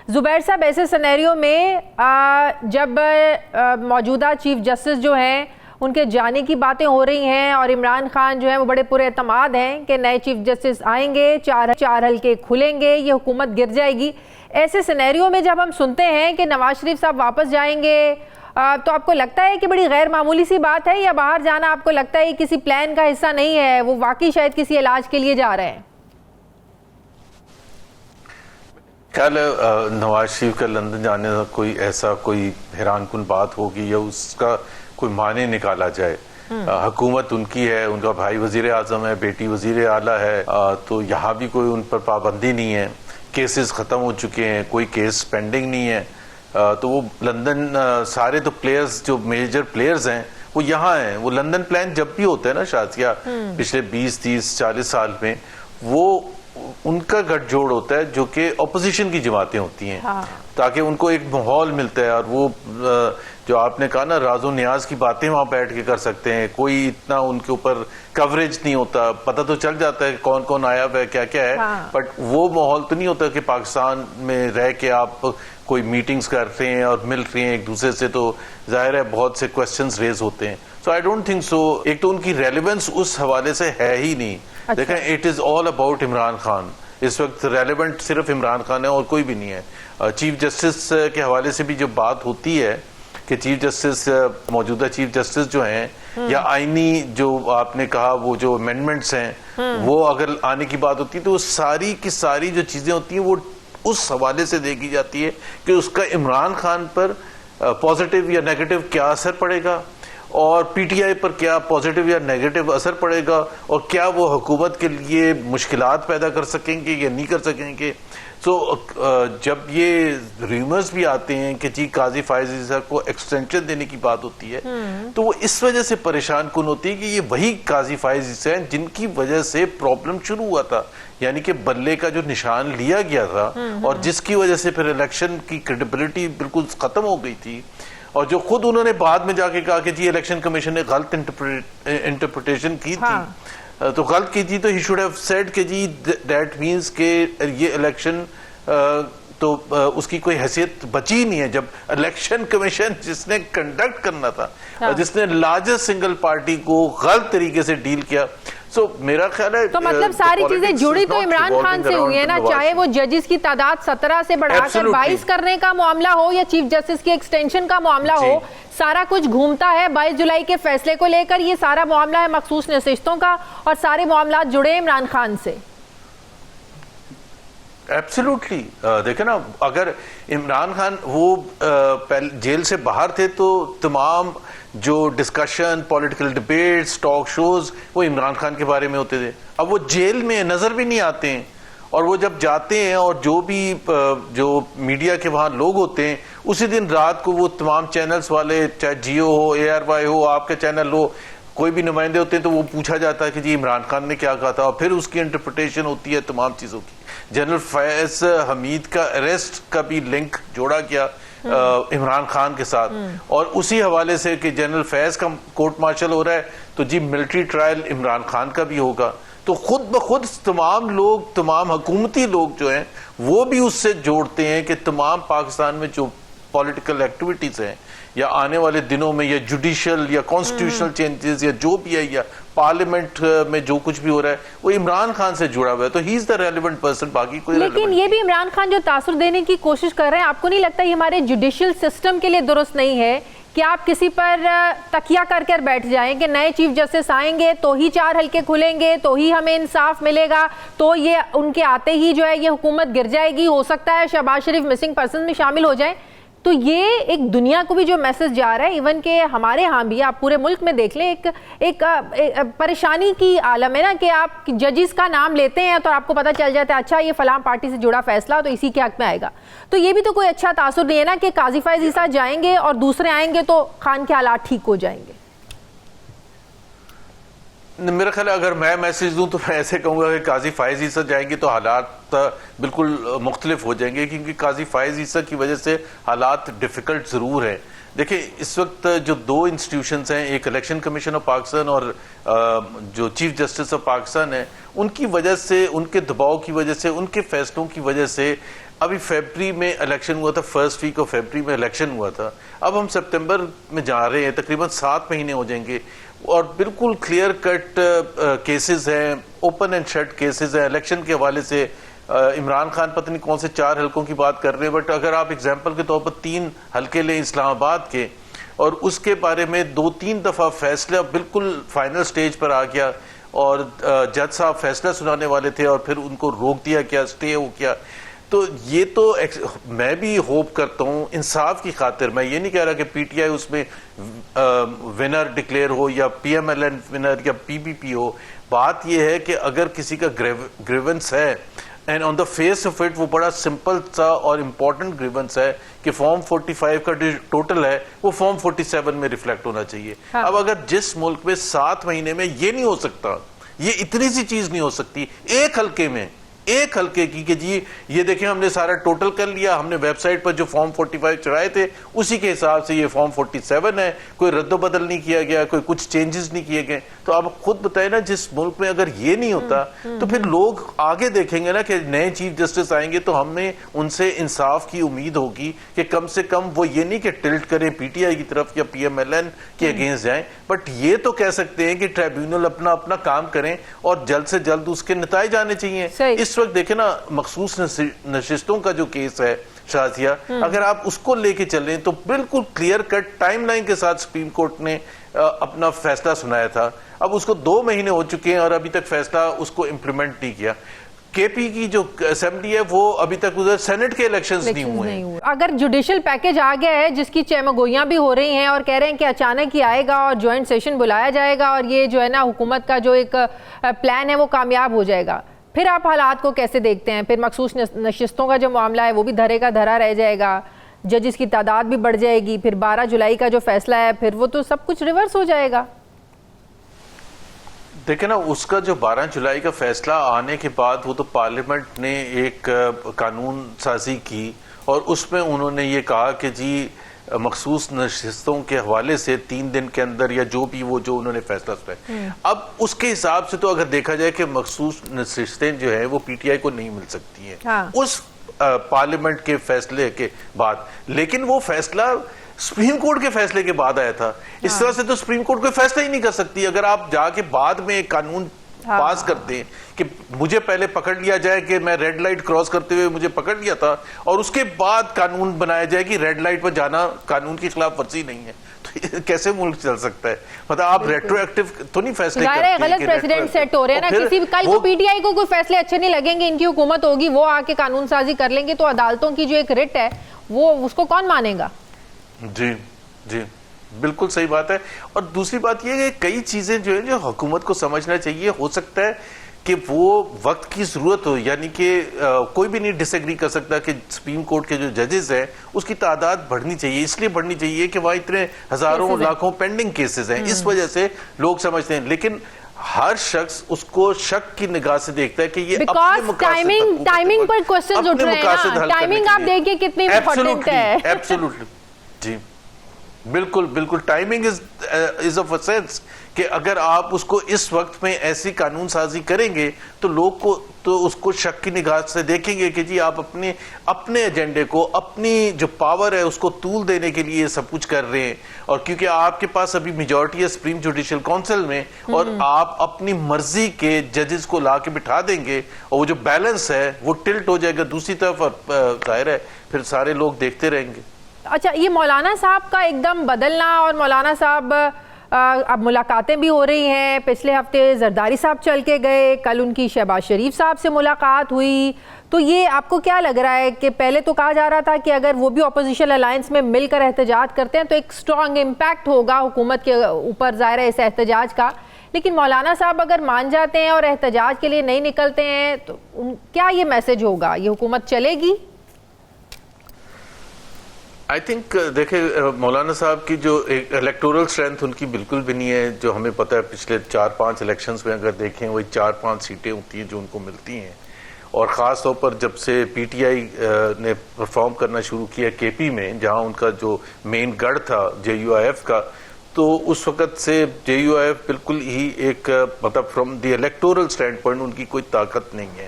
زبیر صاحب ایسے سینیریو میں جب موجودہ چیف جسٹس جو ہیں ان کے جانے کی باتیں ہو رہی ہیں اور عمران خان جو ہیں وہ بڑے پورے اعتماد ہیں کہ نئے چیف جسٹس آئیں گے، چار حلقے کھلیں گے، یہ حکومت گر جائے گی، ایسے سینیریو میں جب ہم سنتے ہیں کہ نواز شریف صاحب واپس جائیں گے تو آپ کو لگتا ہے کہ بڑی غیر معمولی سی بات ہے، یا باہر جانا آپ کو لگتا ہے کسی پلان کا حصہ نہیں ہے، وہ واقعی شاید کسی علاج کے لیے جا رہے ہیں؟ خیال ہے نواز شریف کا لندن جانے کا کوئی ایسا کوئی حیران کن بات ہوگی یا اس کا کوئی معنی نکالا جائے؟ حکومت ان کی ہے، ان کا بھائی وزیر اعظم ہے، بیٹی وزیر اعلیٰ ہے، تو یہاں بھی کوئی ان پر پابندی نہیں ہے، کیسز ختم ہو چکے ہیں، کوئی کیس پینڈنگ نہیں ہے، تو وہ لندن سارے تو پلیئرز جو میجر پلیئرز ہیں وہ یہاں ہیں۔ وہ لندن پلان جب بھی ہوتا ہے نا شازیہ پچھلے 20 30 40 سال میں، وہ ان کا گٹھ جوڑ ہوتا ہے جو کہ اپوزیشن کی جماعتیں ہوتی ہیں، تاکہ ان کو ایک ماحول ملتا ہے، اور وہ جو آپ نے کہا نا راز و نیاز کی باتیں وہاں بیٹھ کے کر سکتے ہیں، کوئی اتنا ان کے اوپر کوریج نہیں ہوتا، پتہ تو چل جاتا ہے کون کون آیا ہوا ہے کیا کیا ہے، بٹ وہ ماحول تو نہیں ہوتا کہ پاکستان میں رہ کے آپ کوئی میٹنگز کرتے ہیں اور مل رہے ہیں ایک دوسرے سے، تو ظاہر ہے بہت سے کوسچنز ریز ہوتے ہیں۔ سو آئی ڈونٹ تھنک سو، ایک تو ان کی ریلیونس اس حوالے سے ہے ہی نہیں۔ دیکھیں it is all about Imran Khan, اس وقت ریلیونٹ صرف عمران خان ہے اور کوئی بھی نہیں ہے۔ چیف جسٹس کے حوالے سے بھی جو بات ہوتی ہے کہ چیف جسٹس موجودہ چیف جسٹس جو ہیں یا آئینی جو آپ نے کہا وہ جو امینڈمنٹس ہیں وہ اگر آنے کی بات ہوتی ہے تو وہ ساری کی ساری جو چیزیں ہوتی ہیں وہ اس حوالے سے دیکھی جاتی ہے کہ اس کا عمران خان پر پازیٹیو یا نیگیٹو کیا اثر پڑے گا، اور پی ٹی آئی پر کیا پازیٹیو یا نیگیٹو اثر پڑے گا، اور کیا وہ حکومت کے لیے مشکلات پیدا کر سکیں گے یا نہیں کر سکیں گے۔ سو جب یہ ریومرز بھی آتے ہیں کہ جی قاضی فائز عیسی صاحب کو ایکسٹینشن دینے کی بات ہوتی ہے، تو وہ اس وجہ سے پریشان کن ہوتی ہے کہ یہ وہی قاضی فائز عیسی ہیں جن کی وجہ سے پرابلم شروع ہوا تھا، یعنی کہ بلے کا جو نشان لیا گیا تھا اور جس کی وجہ سے پھر الیکشن کی کریڈیبلٹی بالکل ختم ہو گئی تھی، اور جو خود انہوں نے بعد میں جا کے کہا کہ جی الیکشن کمیشن نے غلط انٹرپریٹیشن کی تھی، تو غلط کی تھی، تو ہی شوڈ ہیو سیڈ کہ جی دیٹ مینس کہ یہ الیکشن تو اس کی کوئی حیثیت بچی نہیں ہے۔ جب الیکشن کمیشن جس نے کنڈکٹ کرنا تھا اور جس نے لارجسٹ سنگل پارٹی کو غلط طریقے سے ڈیل کیا، سو میرا خیال ہے تو مطلب ساری چیزیں جڑی تو عمران خان سے ہوئی ہے نا، چاہے وہ ججز کی تعداد 17 سے بڑھا کر 22 کرنے کا معاملہ ہو یا چیف جسٹس کی ایکسٹینشن کا معاملہ ہو، سارا کچھ گھومتا ہے 22 جولائی کے فیصلے کو لے کر۔ یہ سارا معاملہ ہے مخصوص نشستوں کا اور سارے معاملات جڑے ہیں عمران خان سے۔ ایبسلیوٹلی، دیکھیں نا، اگر عمران خان وہ جیل سے باہر تھے تو تمام جو discussion, political debates, talk shows وہ عمران خان کے بارے میں ہوتے تھے۔ اب وہ جیل میں نظر بھی نہیں آتے ہیں، اور وہ جب جاتے ہیں اور جو بھی جو میڈیا کے وہاں لوگ ہوتے ہیں اسی دن رات کو وہ تمام چینلز والے، چاہے جیو ہو، اے آر وائی ہو، آپ کے چینل ہو، کوئی بھی نمائندے ہوتے ہیں تو وہ پوچھا جاتا ہے کہ جی عمران خان نے کیا کہا تھا، اور پھر اس کی انٹرپریٹیشن ہوتی ہے تمام چیزوں کی۔ جنرل فیض حمید کا اریسٹ کا بھی لنک جوڑا گیا عمران خان کے ساتھ، اور اسی حوالے سے کہ جنرل فیض کا کورٹ مارشل ہو رہا ہے تو جی ملٹری ٹرائل عمران خان کا بھی ہوگا، تو خود بخود تمام لوگ، تمام حکومتی لوگ جو ہیں وہ بھی اس سے جوڑتے ہیں کہ تمام پاکستان میں جو پولیٹیکل ایکٹیویٹیز ہیں یا آنے والے دنوں میں یا جوڈیشل یا کانسٹیٹیوشنل چینجز یا جو بھی ہے یا پارلیمنٹ میں جو کچھ بھی ہو رہا ہے وہ عمران خان سے جڑا ہوا ہے، تو ہی از دا ریلیونٹ پرسن، باقی کوئی لیکن یہ بھی عمران خان جو تاثر دینے کی کوشش کر رہے ہیں، آپ کو نہیں لگتا یہ ہمارے جوڈیشل سسٹم کے لیے درست نہیں ہے کہ آپ کسی پر تکیہ کر کر بیٹھ جائیں کہ نئے چیف جسٹس آئیں گے تو ہی 4 حلقے کھلیں گے، تو ہی ہمیں انصاف ملے گا، تو یہ ان کے آتے ہی جو ہے یہ حکومت گر جائے گی، ہو سکتا ہے شہباز شریف مسنگ پرسن میں شامل ہو جائیں؟ تو یہ ایک دنیا کو بھی جو میسج جا رہا ہے، ایون کہ ہمارے ہاں بھی آپ پورے ملک میں دیکھ لیں، ایک پریشانی کی عالم ہے نا کہ آپ ججز کا نام لیتے ہیں تو آپ کو پتہ چل جاتا ہے اچھا یہ فلاں پارٹی سے جڑا فیصلہ تو اسی کے حق میں آئے گا، تو یہ بھی تو کوئی اچھا تاثر نہیں ہے نا کہ قاضی فائز عیسی جائیں گے اور دوسرے آئیں گے تو خان کے حالات ٹھیک ہو جائیں گے۔ میرا خیال ہے اگر میں میسج دوں تو میں ایسے کہوں گا کہ قاضی فائز عیسی جائیں گے تو حالات بالکل مختلف ہو جائیں گے، کیونکہ قاضی فائز عیسی کی وجہ سے حالات ڈیفیکلٹ ضرور ہیں۔ دیکھیں اس وقت جو 2 انسٹیٹیوشنز ہیں، ایک الیکشن کمیشن آف پاکستان اور جو چیف جسٹس آف پاکستان ہے، ان کی وجہ سے، ان کے دباؤ کی وجہ سے، ان کے فیصلوں کی وجہ سے ابھی فیبری میں الیکشن ہوا تھا، فرسٹ ویک آف فیبری میں الیکشن ہوا تھا. اب ہم سپتمبر میں جا رہے ہیں، تقریباً 7 مہینے ہو جائیں گے، اور بالکل کلیئر کٹ کیسز ہیں، اوپن اینڈ شٹ کیسز ہیں الیکشن کے حوالے سے. عمران خان پتہ نہیں کون سے 4 حلقوں کی بات کر رہے ہیں، بٹ اگر آپ اگزامپل کے طور پر 3 حلقے لیں اسلام آباد کے، اور اس کے بارے میں 2-3 دفعہ فیصلہ بالکل فائنل سٹیج پر آ گیا، اور جج صاحب فیصلہ سنانے والے تھے اور پھر ان کو روک دیا گیا، اسٹے ہو گیا. تو یہ تو میں بھی ہوپ کرتا ہوں انصاف کی خاطر، میں یہ نہیں کہہ رہا کہ پی ٹی آئی اس میں ونر ڈکلیئر ہو یا P M L N winner یا پی پی پی ہو. بات یہ ہے کہ اگر کسی کا گریونس ہے and on the face of it وہ بڑا سمپل سا اور امپورٹنٹ گریونس ہے کہ فارم 45 کا جو ٹوٹل ہے وہ فارم 47 میں ریفلیکٹ ہونا چاہیے. اب اگر جس ملک میں 7 مہینے میں یہ نہیں ہو سکتا، یہ اتنی سی چیز نہیں ہو سکتی ایک حلقے کی کہ جی یہ دیکھیں ہم نے سارا ٹوٹل کر لیا، ہم نے ویب سائٹ پر جو فارم 45 چڑھائے تھے اسی کے حساب سے یہ فارم 47 ہے، کوئی رد و بدل نہیں کیا گیا، کوئی کچھ چینجز نہیں کیے گئے. تو آپ خود بتائیں نا، جس ملک میں اگر یہ نہیں ہوتا تو پھر لوگ آگے دیکھیں گے نا کہ نئے چیف جسٹس آئیں گے تو ہمیں ان سے انصاف کی امید ہوگی کہ کم سے کم وہ یہ نہیں کہ ٹلٹ کریں پی ٹی آئی کی طرف یا پی ایم ایل این کے اگینسٹ جائیں، بٹ یہ تو کہہ سکتے ہیں کہ ٹریبیونل اپنا کام کریں اور جلد سے جلد اس کے نتائج آنے چاہیے. اس وقت دیکھیں نا مخصوص نشستوں کا جو کیس ہے شازیہ، اگر آپ اس کو لے کے چلیں تو بالکل کلیئر کٹ ٹائم لائن کے ساتھ سپریم کورٹ نے اپنا فیصلہ سنایا تھا. اب اس کو 2 مہینے ہو چکے ہیں اور ابھی تک فیصلہ اس کو امپلیمنٹ نہیں کیا. کے پی کی جو اسمبلی ہے وہ ابھی تک ادھر سینٹ کے الیکشنز نہیں ہوئے ہیں. اگر جوڈیشل پیکج آ گیا ہے جس کی چمگوئیاں بھی ہو رہی ہیں اور کہہ رہے ہیں کہ اچانک ہی آئے گا اور جوائنٹ سیشن بلایا جائے گا اور یہ جو ہے نا حکومت کا جو ایک پلان ہے وہ کامیاب ہو جائے گا، پھر آپ حالات کو کیسے دیکھتے ہیں؟ پھر مخصوص نشستوں کا جو معاملہ ہے وہ بھی دھرے کا دھرا رہ جائے گا، ججز کی تعداد بھی بڑھ جائے گی، پھر 12 جولائی کا جو فیصلہ ہے پھر وہ تو سب کچھ ریورس ہو جائے گا. دیکھیں نا، اس کا جو 12 جولائی کا فیصلہ آنے کے بعد وہ تو پارلیمنٹ نے ایک قانون سازی کی اور اس میں انہوں نے یہ کہا کہ جی مخصوص نشستوں کے حوالے سے 3 دن کے اندر یا جو بھی وہ جو انہوں نے فیصلہ سنایا. اب اس کے حساب سے تو اگر دیکھا جائے کہ مخصوص نشستیں جو ہیں وہ پی ٹی آئی کو نہیں مل سکتی ہیں اس پارلیمنٹ کے فیصلے کے بعد، لیکن وہ فیصلہ سپریم کورٹ کے فیصلے کے بعد آیا تھا. اس طرح سے تو سپریم کورٹ کوئی فیصلہ ہی نہیں کر سکتی. اگر آپ جا کے بعد میں ایک قانون پاس کرتے ہیں کہ مجھے پہلے پکڑ لیا جائے کہ میں ریڈ لائٹ کراس کرتے ہوئے مجھے پکڑ لیا تھا، اور اس کے بعد قانون بنایا جائے کہ ریڈ لائٹ پر جانا قانون کی خلاف ورزی نہیں ہے، تو کیسے ملک چل سکتا ہے؟ مطلب آپ ریٹرو ایکٹیو تو نہیں فیصلے کرتے ہیں. غلط پریسیڈنٹ سیٹ ہو رہے ہیں نا. کسی کل کو پی ٹی آئی کو کوئی فیصلے اچھے نہیں لگیں گے، ان کی حکومت ہوگی، وہ آ کے قانون سازی کر لیں گے، تو عدالتوں کی جو ایک رٹ ہے وہ اس کو کون مانے گا؟ جی بالکل صحیح بات ہے. اور دوسری بات یہ ہے کہ کئی چیزیں جو ہیں جو حکومت کو سمجھنا چاہیے. ہو سکتا ہے کہ وہ وقت کی ضرورت ہو، یعنی کہ کوئی بھی نہیں ڈس ایگری کر سکتا کہ سپریم کورٹ کے جو ججز ہیں اس کی تعداد بڑھنی چاہیے، اس لیے بڑھنی چاہیے کہ وہاں اتنے ہزاروں لاکھوں پینڈنگ کیسز ہیں، اس وجہ سے لوگ سمجھتے ہیں. لیکن ہر شخص اس کو شک کی نگاہ سے دیکھتا ہے کہ یہ ٹائمنگ پر کوسچنز اٹھ رہے ہیں نا. ٹائمنگ آپ دیکھیں کتنی امپورٹنٹ ہے. ایبسولوٹلی جی بالکل ٹائمنگ از آف اسینس کہ اگر آپ اس کو اس وقت میں ایسی قانون سازی کریں گے تو لوگ کو تو اس کو شک کی نگاہ سے دیکھیں گے کہ جی آپ اپنے ایجنڈے کو، اپنی جو پاور ہے اس کو طول دینے کے لیے سب کچھ کر رہے ہیں. اور کیونکہ آپ کے پاس ابھی میجورٹی ہے سپریم جوڈیشل کونسل میں، اور آپ اپنی مرضی کے ججز کو لا کے بٹھا دیں گے اور وہ جو بیلنس ہے وہ ٹلٹ ہو جائے گا دوسری طرف، اور ظاہر ہے پھر سارے لوگ دیکھتے رہیں گے. اچھا، یہ مولانا صاحب کا ایک دم بدلنا، اور مولانا صاحب اب ملاقاتیں بھی ہو رہی ہیں. پچھلے ہفتے زرداری صاحب چل کے گئے، کل ان کی شہباز شریف صاحب سے ملاقات ہوئی. تو یہ آپ کو کیا لگ رہا ہے کہ پہلے تو کہا جا رہا تھا کہ اگر وہ بھی اپوزیشن الائنس میں مل کر احتجاج کرتے ہیں تو ایک سٹرونگ امپیکٹ ہوگا حکومت کے اوپر ظاہر ہے اس احتجاج کا، لیکن مولانا صاحب اگر مان جاتے ہیں اور احتجاج کے لیے نہیں نکلتے ہیں تو کیا یہ میسج ہوگا؟ یہ حکومت چلے گی؟ آئی تھنک دیکھیں مولانا صاحب کی جو الیکٹورل اسٹرینتھ ان کی بالکل بھی نہیں ہے. جو ہمیں پتہ ہے پچھلے 4-5 الیکشنز میں اگر دیکھیں وہی 4-5 سیٹیں ہوتی ہیں جو ان کو ملتی ہیں. اور خاص طور پر جب سے پی ٹی آئی نے پرفارم کرنا شروع کیا کے پی میں، جہاں ان کا جو مین گڑھ تھا جے یو آئی ایف کا، تو اس وقت سے جے یو آئی ایف بالکل ہی ایک مطلب from the electoral stand point in کی کوئی طاقت نہیں ہے.